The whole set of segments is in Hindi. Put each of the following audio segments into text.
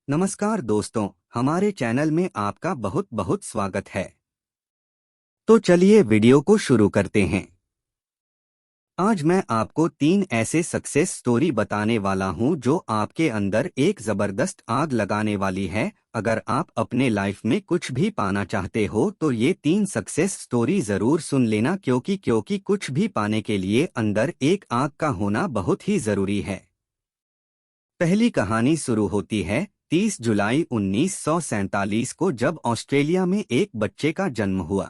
नमस्कार दोस्तों, हमारे चैनल में आपका बहुत बहुत स्वागत है। तो चलिए वीडियो को शुरू करते हैं। आज मैं आपको 3 ऐसे सक्सेस स्टोरी बताने वाला हूं जो आपके अंदर एक जबरदस्त आग लगाने वाली है। अगर आप अपने लाइफ में कुछ भी पाना चाहते हो तो ये 3 सक्सेस स्टोरी जरूर सुन लेना, क्योंकि कुछ भी पाने के लिए अंदर एक आग का होना बहुत ही जरूरी है। पहली कहानी शुरू होती है 30 जुलाई 1947 को, जब ऑस्ट्रेलिया में एक बच्चे का जन्म हुआ।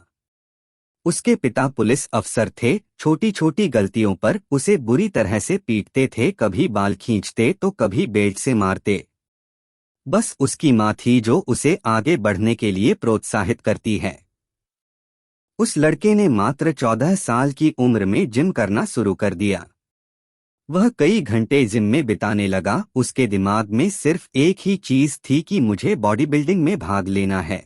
उसके पिता पुलिस अफसर थे। छोटी छोटी गलतियों पर उसे बुरी तरह से पीटते थे, कभी बाल खींचते तो कभी बेल्ट से मारते। बस उसकी माँ थी जो उसे आगे बढ़ने के लिए प्रोत्साहित करती है। उस लड़के ने मात्र 14 साल की उम्र में जिम करना शुरू कर दिया। वह कई घंटे जिम में बिताने लगा। उसके दिमाग में सिर्फ एक ही चीज थी कि मुझे बॉडी बिल्डिंग में भाग लेना है।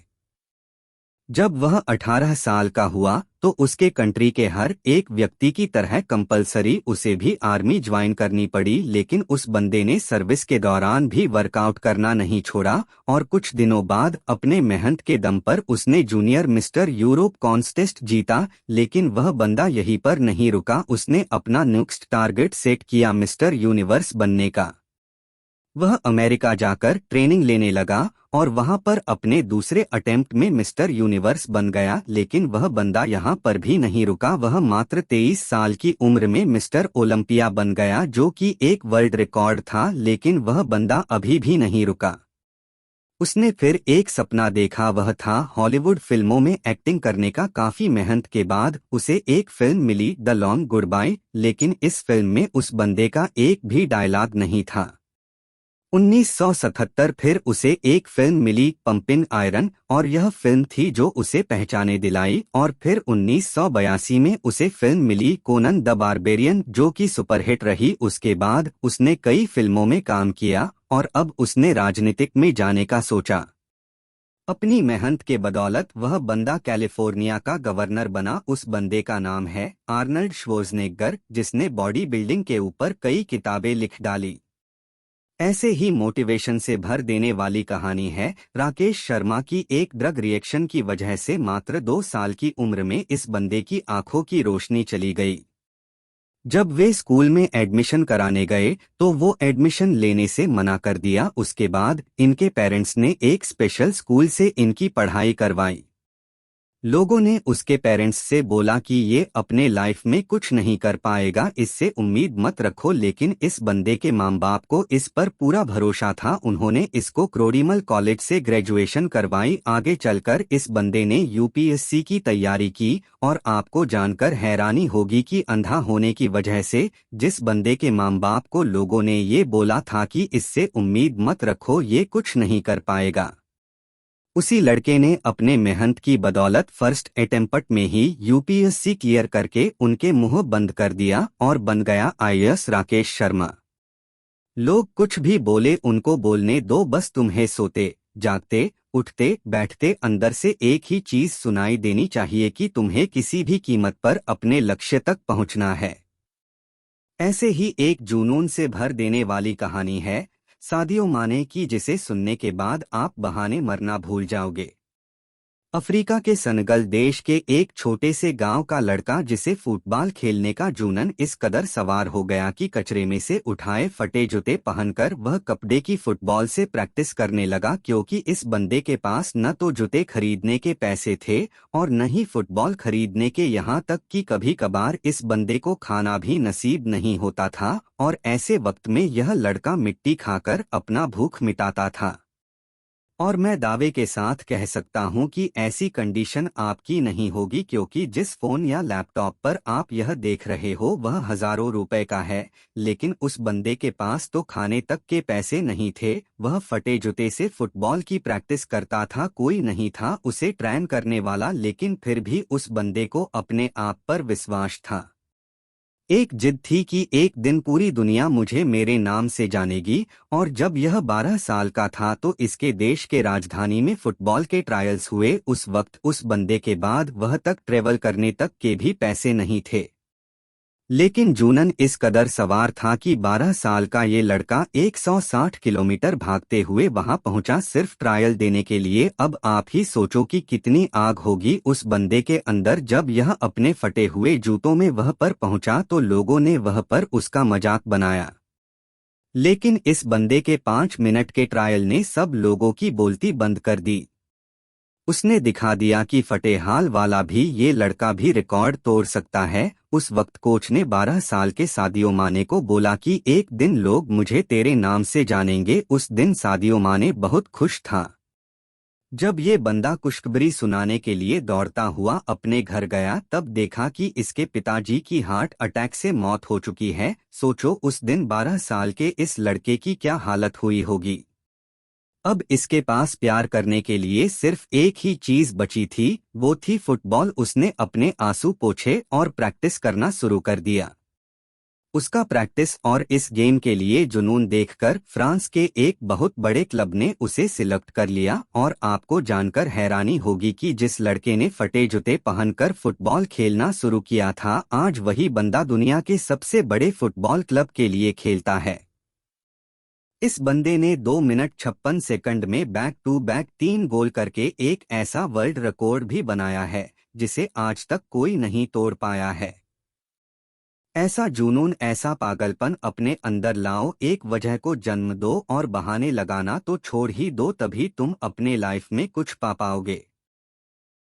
जब वह 18 साल का हुआ तो उसके कंट्री के हर एक व्यक्ति की तरह कंपलसरी उसे भी आर्मी ज्वाइन करनी पड़ी, लेकिन उस बंदे ने सर्विस के दौरान भी वर्कआउट करना नहीं छोड़ा और कुछ दिनों बाद अपने मेहनत के दम पर उसने जूनियर मिस्टर यूरोप कॉन्टेस्ट जीता। लेकिन वह बंदा यहीं पर नहीं रुका, उसने अपना नेक्स्ट टारगेट सेट किया मिस्टर यूनिवर्स बनने का। वह अमेरिका जाकर ट्रेनिंग लेने लगा और वहां पर अपने दूसरे अटेम्प्ट में मिस्टर यूनिवर्स बन गया। लेकिन वह बंदा यहां पर भी नहीं रुका, वह मात्र 23 साल की उम्र में मिस्टर ओलंपिया बन गया, जो कि एक वर्ल्ड रिकॉर्ड था। लेकिन वह बंदा अभी भी नहीं रुका। उसने फिर एक सपना देखा, वह था हॉलीवुड फिल्मों में एक्टिंग करने का। काफी मेहनत के बाद उसे एक फिल्म मिली, द लॉन्ग गुड बाय। लेकिन इस फिल्म में उस बंदे का एक भी डायलॉग नहीं था। 1977 फिर उसे एक फिल्म मिली, पंपिन आयरन, और यह फिल्म थी जो उसे पहचाने दिलाई। और फिर 1982 में उसे फिल्म मिली कोनन द बारबेरियन, जो कि सुपरहिट रही। उसके बाद उसने कई फिल्मों में काम किया और अब उसने राजनीतिक में जाने का सोचा। अपनी मेहनत के बदौलत वह बंदा कैलिफोर्निया का गवर्नर बना। उस बंदे का नाम है आर्नल्ड श्वार्ज़नेगर, जिसने बॉडी बिल्डिंग के ऊपर कई किताबें लिख डाली। ऐसे ही मोटिवेशन से भर देने वाली कहानी है राकेश शर्मा की। एक ड्रग रिएक्शन की वजह से मात्र 2 साल की उम्र में इस बंदे की आंखों की रोशनी चली गई। जब वे स्कूल में एडमिशन कराने गए तो वो एडमिशन लेने से मना कर दिया। उसके बाद इनके पेरेंट्स ने एक स्पेशल स्कूल से इनकी पढ़ाई करवाई। लोगों ने उसके पेरेंट्स से बोला कि ये अपने लाइफ में कुछ नहीं कर पाएगा, इससे उम्मीद मत रखो। लेकिन इस बंदे के माँ बाप को इस पर पूरा भरोसा था। उन्होंने इसको क्रोडीमल कॉलेज से ग्रेजुएशन करवाई। आगे चलकर इस बंदे ने यूपीएससी की तैयारी की और आपको जानकर हैरानी होगी कि अंधा होने की वजह से जिस बंदे के माँ बाप को लोगों ने ये बोला था कि इससे उम्मीद मत रखो, ये कुछ नहीं कर पाएगा, उसी लड़के ने अपने मेहनत की बदौलत फर्स्ट अटेम्प्ट में ही यूपीएससी क्लियर करके उनके मुंह बंद कर दिया और बन गया आईएएस राकेश शर्मा। लोग कुछ भी बोले उनको बोलने दो, बस तुम्हें सोते जागते उठते बैठते अंदर से एक ही चीज सुनाई देनी चाहिए कि तुम्हें किसी भी कीमत पर अपने लक्ष्य तक पहुंचना है। ऐसे ही एक जुनून से भर देने वाली कहानी है सादियो माने की, जिसे सुनने के बाद आप बहाने मरना भूल जाओगे। अफ्रीका के सेनेगल देश के एक छोटे से गांव का लड़का, जिसे फुटबॉल खेलने का जुनून इस कदर सवार हो गया कि कचरे में से उठाए फटे जूते पहनकर वह कपड़े की फुटबॉल से प्रैक्टिस करने लगा, क्योंकि इस बंदे के पास न तो जूते खरीदने के पैसे थे और न ही फुटबॉल खरीदने के, यहाँ तक कि कभी कभार इस बंदे को खाना भी नसीब नहीं होता था। और ऐसे वक्त में यह लड़का मिट्टी खाकर अपना भूख मिटाता था। और मैं दावे के साथ कह सकता हूं कि ऐसी कंडीशन आपकी नहीं होगी, क्योंकि जिस फोन या लैपटॉप पर आप यह देख रहे हो वह हजारों रुपए का है। लेकिन उस बंदे के पास तो खाने तक के पैसे नहीं थे। वह फटे जूते से फुटबॉल की प्रैक्टिस करता था, कोई नहीं था उसे ट्रेन करने वाला, लेकिन फिर भी उस बंदे को अपने आप पर विश्वास था। एक जिद थी कि एक दिन पूरी दुनिया मुझे मेरे नाम से जानेगी। और जब यह 12 साल का था तो इसके देश के राजधानी में फुटबॉल के ट्रायल्स हुए। उस वक्त उस बंदे के बाद वह तक ट्रेवल करने तक के भी पैसे नहीं थे। लेकिन जूनन इस कदर सवार था कि 12 साल का ये लड़का 160 किलोमीटर भागते हुए वहां पहुंचा सिर्फ ट्रायल देने के लिए। अब आप ही सोचो कि कितनी आग होगी उस बंदे के अंदर जब यह अपने फटे हुए जूतों में वह पर पहुंचा तो लोगों ने वह पर उसका मजाक बनाया। लेकिन इस बंदे के 5 मिनट के ट्रायल ने सब लोगों की बोलती बंद कर दी। उसने दिखा दिया कि फटे हाल वाला भी ये लड़का भी रिकॉर्ड तोड़ सकता है। उस वक्त कोच ने 12 साल के सादियो माने को बोला कि एक दिन लोग मुझे तेरे नाम से जानेंगे। उस दिन सादियो माने बहुत खुश था। जब ये बंदा खुशखबरी सुनाने के लिए दौड़ता हुआ अपने घर गया तब देखा कि इसके पिताजी की हार्ट अटैक से मौत हो चुकी है। सोचो उस दिन 12 साल के इस लड़के की क्या हालत हुई होगी। अब इसके पास प्यार करने के लिए सिर्फ एक ही चीज बची थी, वो थी फुटबॉल। उसने अपने आंसू पोंछे और प्रैक्टिस करना शुरू कर दिया। उसका प्रैक्टिस और इस गेम के लिए जुनून देखकर फ्रांस के एक बहुत बड़े क्लब ने उसे सिलेक्ट कर लिया। और आपको जानकर हैरानी होगी कि जिस लड़के ने फटे जूते पहनकर फुटबॉल खेलना शुरू किया था आज वही बंदा दुनिया के सबसे बड़े फुटबॉल क्लब के लिए खेलता है। इस बंदे ने 2 मिनट 56 सेकंड में बैक टू बैक 3 गोल करके एक ऐसा वर्ल्ड रिकॉर्ड भी बनाया है जिसे आज तक कोई नहीं तोड़ पाया है। ऐसा जुनून, ऐसा पागलपन अपने अंदर लाओ, एक वजह को जन्म दो और बहाने लगाना तो छोड़ ही दो, तभी तुम अपने लाइफ में कुछ पा पाओगे।